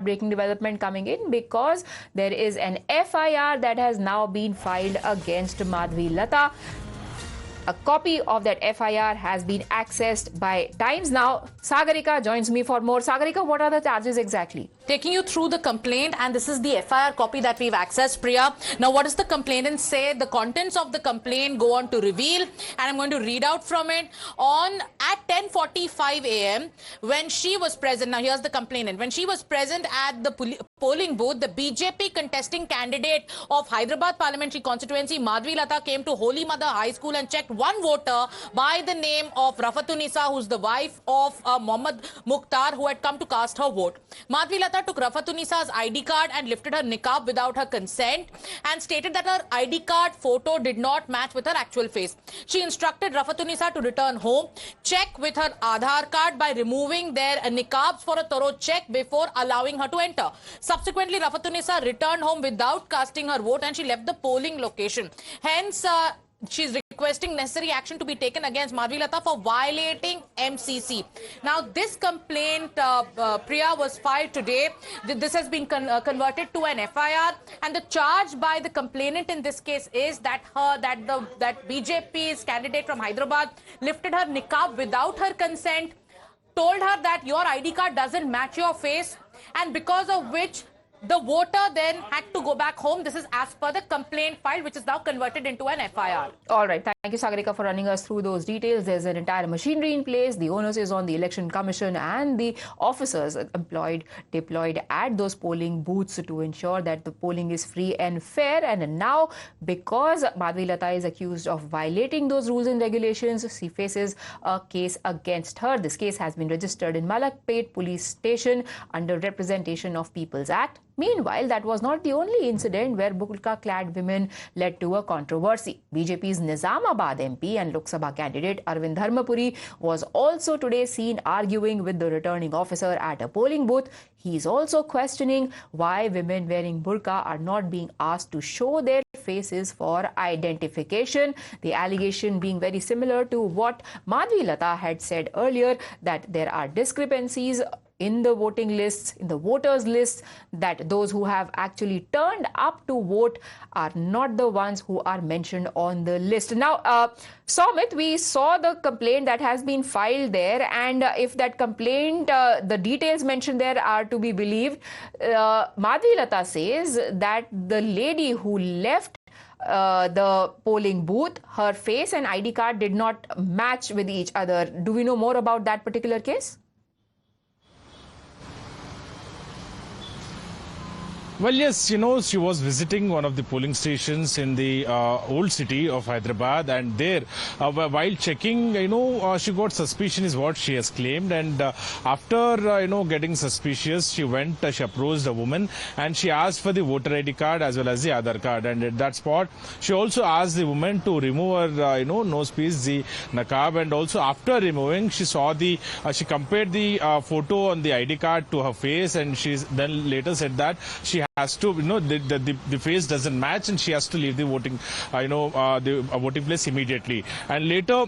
breaking development coming in, because there is an FIR that has now been filed against Madhvi Lata. A copy of that FIR has been accessed by Times Now. Sagarika joins me for more. Sagarika, what are the charges exactly? Taking you through the complaint, and this is the FIR copy that we've accessed, Priya. Now, what does the complainant say? The contents of the complaint go on to reveal, and I'm going to read out from it. At 10:45 a.m., when she was present, now here's the complainant, when she was present at the polling booth, the BJP contesting candidate of Hyderabad parliamentary constituency, Madhvi Lata, came to Holy Mother High School and checked one voter by the name of Rafatun-Nisa, who's the wife of Mohammad Mukhtar, who had come to cast her vote. Madhvi Lata took Rafatun-Nisa's ID card and lifted her niqab without her consent and stated that her ID card photo did not match with her actual face. She instructed Rafatun-Nisa to return home, check with her Aadhaar card by removing their niqabs for a thorough check before allowing her to enter. Subsequently, Rafatun-Nisa returned home without casting her vote and she left the polling location. Hence, she's requesting necessary action to be taken against Madhvi Lata for violating MCC. Now, this complaint, Priya, was filed today. This has been converted to an FIR, and the charge by the complainant in this case is that BJP's candidate from Hyderabad lifted her niqab without her consent, told her that your ID card doesn't match your face, and because of which the voter then had to go back home. This is as per the complaint filed, which is now converted into an FIR. All right. Thank you, Sagarika, for running us through those details. There's an entire machinery in place. The onus is on the Election Commission and the officers deployed at those polling booths to ensure that the polling is free and fair. And now, because Madhvi Lata is accused of violating those rules and regulations, she faces a case against her. This case has been registered in Malakpet Police Station under Representation of People's Act. Meanwhile, that was not the only incident where burqa-clad women led to a controversy. BJP's Nizamabad MP and Lok Sabha candidate Arvind Dharmapuri was also today seen arguing with the returning officer at a polling booth. He is also questioning why women wearing burqa are not being asked to show their faces for identification. The allegation being very similar to what Madhvi Lata had said earlier, that there are discrepancies in the voting lists, in the voters' lists, that those who have actually turned up to vote are not the ones who are mentioned on the list. Now, Soumit, we saw the complaint that has been filed there, and if that complaint, the details mentioned there are to be believed, Madhvi Lata says that the lady who left the polling booth, her face and ID card did not match with each other. Do we know more about that particular case? Well, yes, she was visiting one of the polling stations in the old city of Hyderabad, and there, while checking, she got suspicion is what she has claimed, and after, getting suspicious, she approached a woman, and she asked for the voter ID card as well as the Aadhaar card, and at that spot, she also asked the woman to remove her, nose piece, the niqab, and also after removing, she saw she compared the photo on the ID card to her face, and she then later said that she has to, the face doesn't match, and she has to leave the voting, voting place immediately. And later,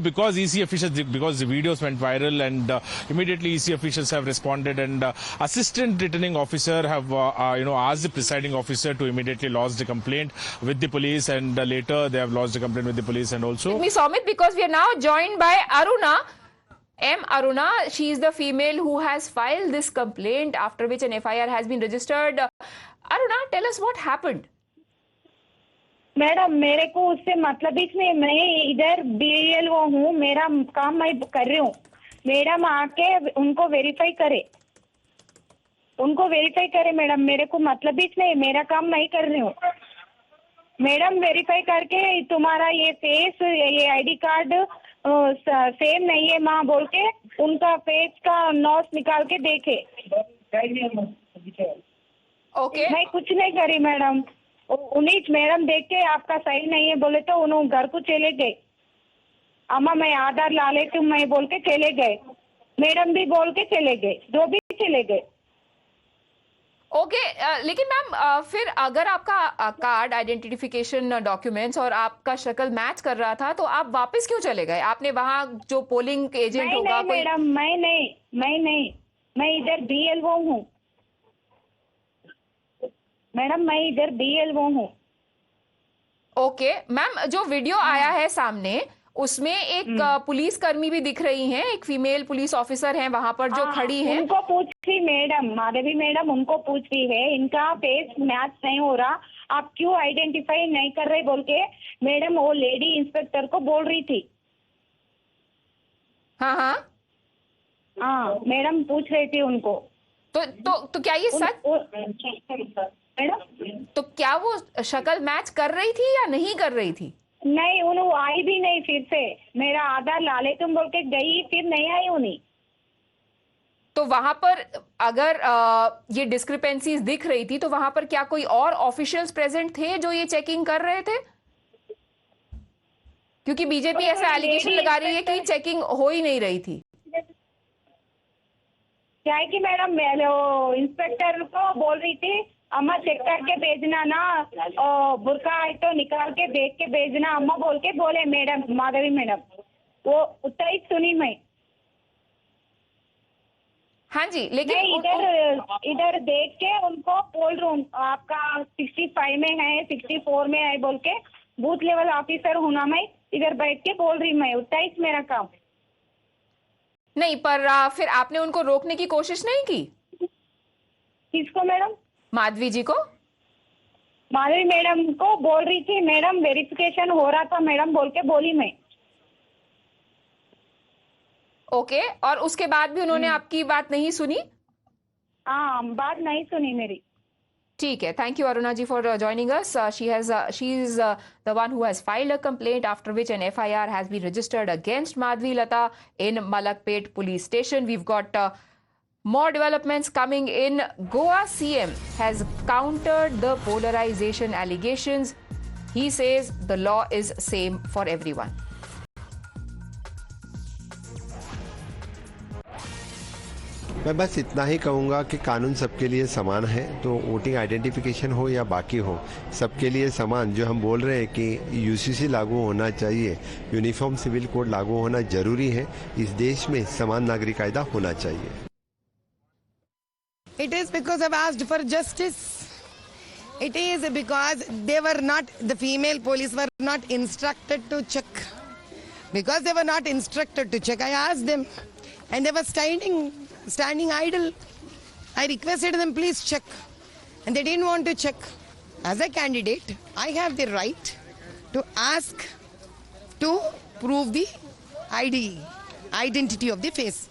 because EC officials, because the videos went viral, and immediately EC officials have responded, and assistant returning officer have, asked the presiding officer to immediately lodge the complaint with the police, and later they have lodged the complaint with the police, and also. Let me, Soumit, because we are now joined by Aruna. Aruna, she is the female who has filed this complaint, after which an FIR has been registered. Aruna, tell us what happened. Madam, मेरे को उससे मतलब इसमें, मैं इधर BELO हूँ, मेरा काम मैं कर रही हूँ. मैडम आके उनको वेरीफाई करे मैडम, मेरे को मतलब इसमें, मेरा काम मैं कर रही हूँ. मैडम वेरीफाई करके तुम्हारा ये फेस, ये ID कार्ड सेम नहीं है माँ बोल के उनका फेस का नोस निकाल के देखे. ओके. मैं कुछ नहीं करी मैडम. उन्हीं मैडम देख के आपका सही नहीं है बोले तो उन्होंने घर को चले गए. अम्मा मैं आधार ला लेती हूँ मैं बोल के चले गए. मैडम भी बोल के चले गए, दो भी चले गए. ओके, लेकिन मैम फिर अगर आपका कार्ड, आइडेंटिफिकेशन डॉक्यूमेंट्स और आपका शक्ल मैच कर रहा था, तो आप वापस क्यों चले गए? आपने वहाँ जो पोलिंग एजेंट होगा मैडम मैं नहीं, मैं इधर BELO हूँ. मैडम मैं इधर BLO हूँ। ओके मैम, जो वीडियो आया है सामने उसमें एक पुलिस कर्मी भी दिख रही हैं, एक फीमेल पुलिस ऑफिसर हैं वहां पर जो खड़ी हैं। उनको पूछी मैडम, माधवी मैडम उनको पूछी है, इनका फेस मैच नहीं हो रहा, आप क्यों आइडेंटिफाई नहीं कर रहे बोल के मैडम वो लेडी इंस्पेक्टर को बोल रही थी। हाँ हाँ हाँ मैडम पूछ रही थी उनको। तो क्या ये सच, मैडम तो क्या वो शक्ल मैच कर रही थी या नहीं कर रही थी? नहीं, उन्होंने आई भी नहीं, फिर से मेरा आधार ला ले तुम बोल के गई, फिर नहीं आई उन्हीं। तो वहां पर अगर ये डिस्क्रिपेंसीज दिख रही थी तो वहां पर क्या कोई और ऑफिशियल्स प्रेजेंट थे जो ये चेकिंग कर रहे थे? क्योंकि बीजेपी ऐसा एलिगेशन लगा रही है कि चेकिंग हो ही नहीं रही थी। क्या है कि मैडम इंस्पेक्टर को बोल रही थी अम्मा चेक करके भेजना ना, बुरका है तो निकाल के देख के भेजना अम्मा बोल के बोले मैडम, माधवी मैडम, वो उतना ही सुनी मैं। हाँ जी, लेकिन इधर देख के उनको बोल रहा हूँ आपका 65 में है, 64 में है बोल के, बूथ लेवल ऑफिसर हूँ ना मैं, इधर बैठ के बोल रही मैं, उतना ही मेरा काम। नहीं, पर फिर आपने उनको रोकने की कोशिश नहीं की? किसको मैडम? माधवी जी को। माधवी मैडम को बोल रही थी मैडम वेरिफिकेशन हो रहा था मैडम बोल के बोली मैं। ओके, और उसके बाद भी उन्होंने आपकी बात नहीं सुनी? हाँ, बात नहीं सुनी मेरी। ठीक है, thank you Aruna ji for joining us. She is the one who has filed a complaint, after which an FIR has been registered against Madhvi Lata in Malakpet police station. We've got more developments coming in. Goa CM has countered the polarization allegations. He says the law is same for everyone. मैं बस इतना ही कहूँगा कि कानून सबके लिए समान है, तो वोटिंग आइडेंटिफिकेशन हो या बाकी हो, सबके लिए समान। जो हम बोल रहे हैं कि यूसीसी लागू होना चाहिए, यूनिफॉर्म सिविल कोड लागू होना जरूरी है, इस देश में समान नागरिक कायदा होना चाहिए। It is because I've asked for justice. It is because the female police were not instructed to check. Because they were not instructed to check, I asked them, and they were standing idle. I requested them, please check, and they didn't want to check. As a candidate, I have the right to ask to prove the identity of the face.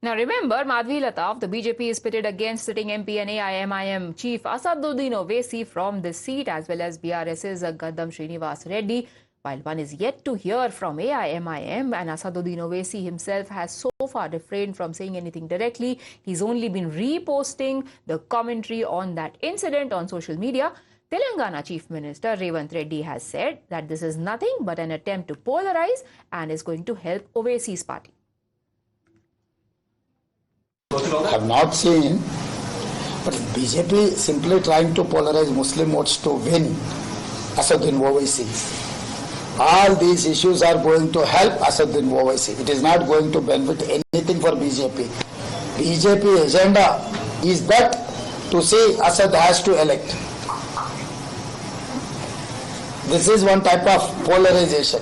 Now remember, Madhvi Lata of the BJP is pitted against sitting MP and AIMIM chief Asaduddin Owaisi from this seat, as well as BRS's Gaddam Srinivas Reddy. While one is yet to hear from AIMIM, and Asaduddin Owaisi himself has so far refrained from saying anything directly. He's only been reposting the commentary on that incident on social media. Telangana Chief Minister Revant Reddy has said that this is nothing but an attempt to polarize and is going to help Owaisi's party. I have not seen, but BJP simply trying to polarize Muslim votes to win Asaduddin Owaisi. All these issues are going to help Asaduddin Owaisi. It is not going to benefit anything for BJP. BJP agenda is that to see Asad has to elect. This is one type of polarization.